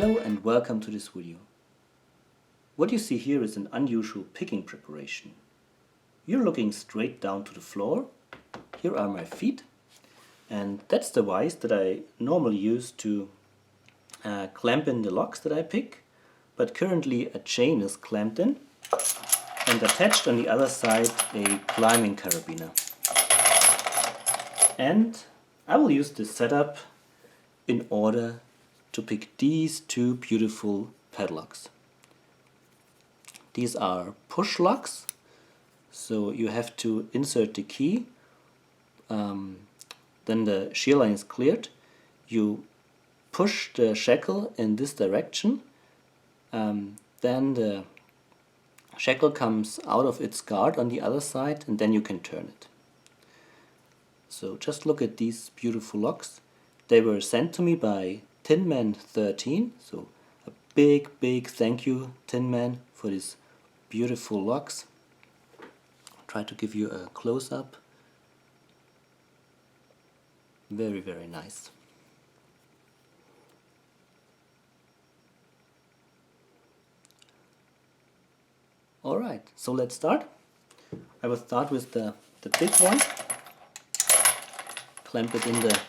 Hello and welcome to this video. What you see here is an unusual picking preparation. You're looking straight down to the floor. Here are my feet, and that's the vise that I normally use to clamp in the locks that I pick, but currently a chain is clamped in and attached on the other side a climbing carabiner. And I will use this setup in order to pick these two beautiful padlocks. These are push locks, so you have to insert the key, then the shear line is cleared, you push the shackle in this direction, then the shackle comes out of its guard on the other side and then you can turn it. So just look at these beautiful locks. They were sent to me by TinMan13, so a big thank you, TinMan, for these beautiful locks. I'll try to give you a close-up. Very nice. Alright, so let's start. I will start with the big one. Clamp it in the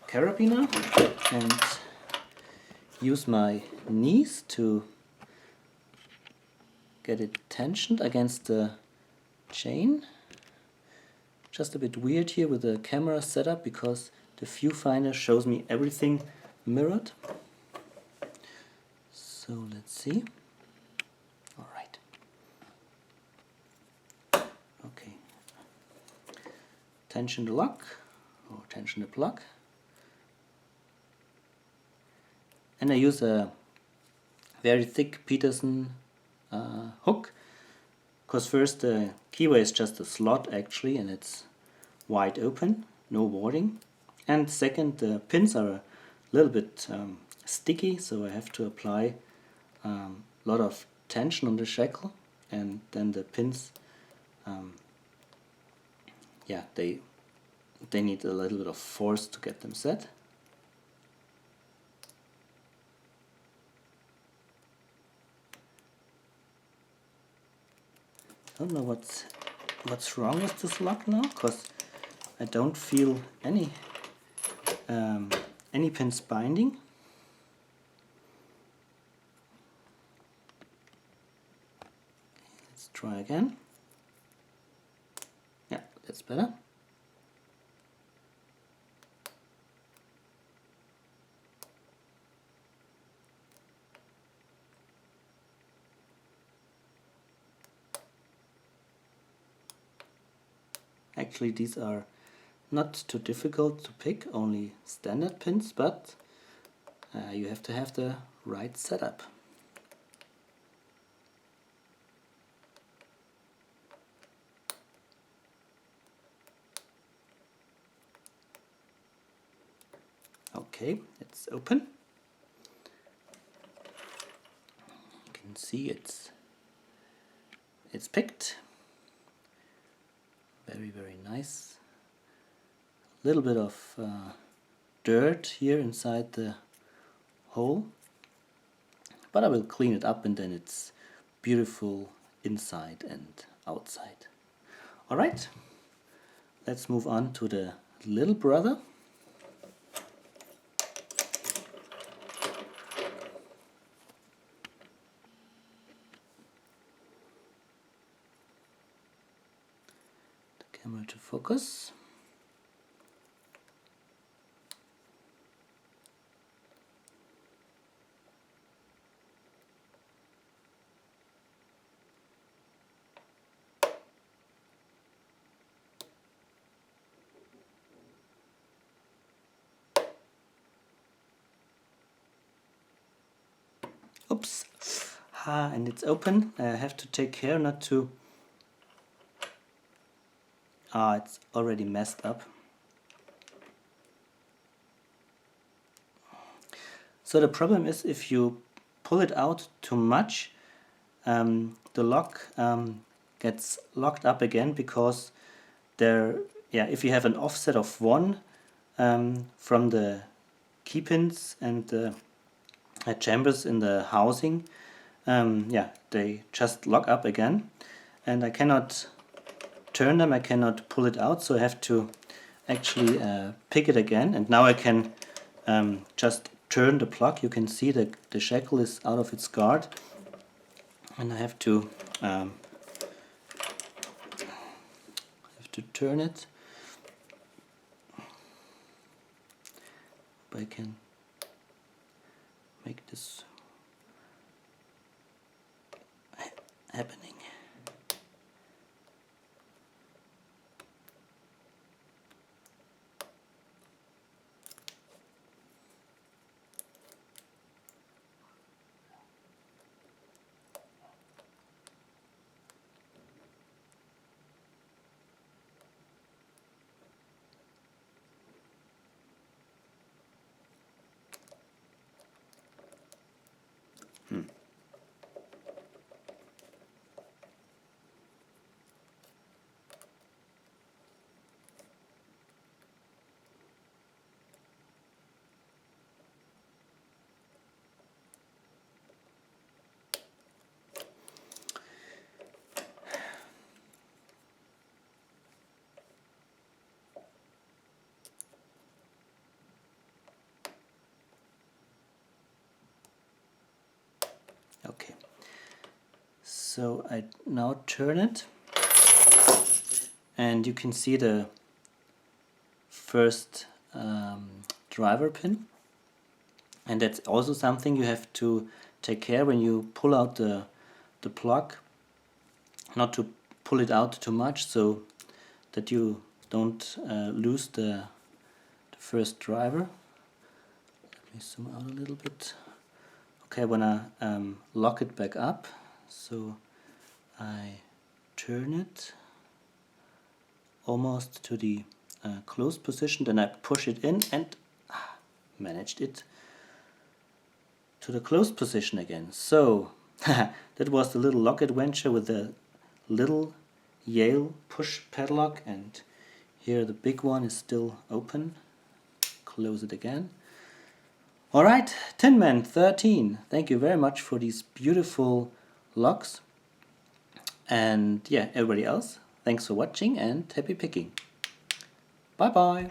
carabiner and use my knees to get it tensioned against the chain. Just a bit weird here with the camera setup because the viewfinder shows me everything mirrored. So let's see. Alright. Okay. Tension the lock or tension the plug. And I use a very thick Peterson hook, because first the keyway is just a slot actually and it's wide open, no warding, and second the pins are a little bit sticky, so I have to apply a lot of tension on the shackle, and then the pins they need a little bit of force to get them set. I don't know what's wrong with this lock now, because I don't feel any pins binding. Let's try again. Yeah, that's better. Actually, these are not too difficult to pick, only standard pins, but you have to have the right setup. Okay, it's open. You can see it's picked. Very nice. A little bit of dirt here inside the hole, but I will clean it up and then it's beautiful inside and outside. Alright, let's move on to the little brother. Camera to focus. Oops. And it's open. I have to take care not to... it's already messed up. So the problem is if you pull it out too much, the lock gets locked up again, because if you have an offset of 1 from the key pins and the chambers in the housing, yeah, they just lock up again, and I cannot turn them, I cannot pull it out, so I have to actually pick it again, and now I can just turn the plug. You can see that the shackle is out of its guard, and I have to turn it. I can make this happening. Okay, so I now turn it, and you can see the first driver pin, and that's also something you have to take care when you pull out the plug, not to pull it out too much so that you don't lose the first driver. Let me zoom out a little bit. Okay, I wanna lock it back up, so I turn it almost to the closed position, then I push it in and managed it to the closed position again. So that was the little lock adventure with the little YALE push padlock, and here the big one is still open. Close it again. Alright, TinMan13, thank you very much for these beautiful locks. And yeah, everybody else, thanks for watching and happy picking. Bye bye.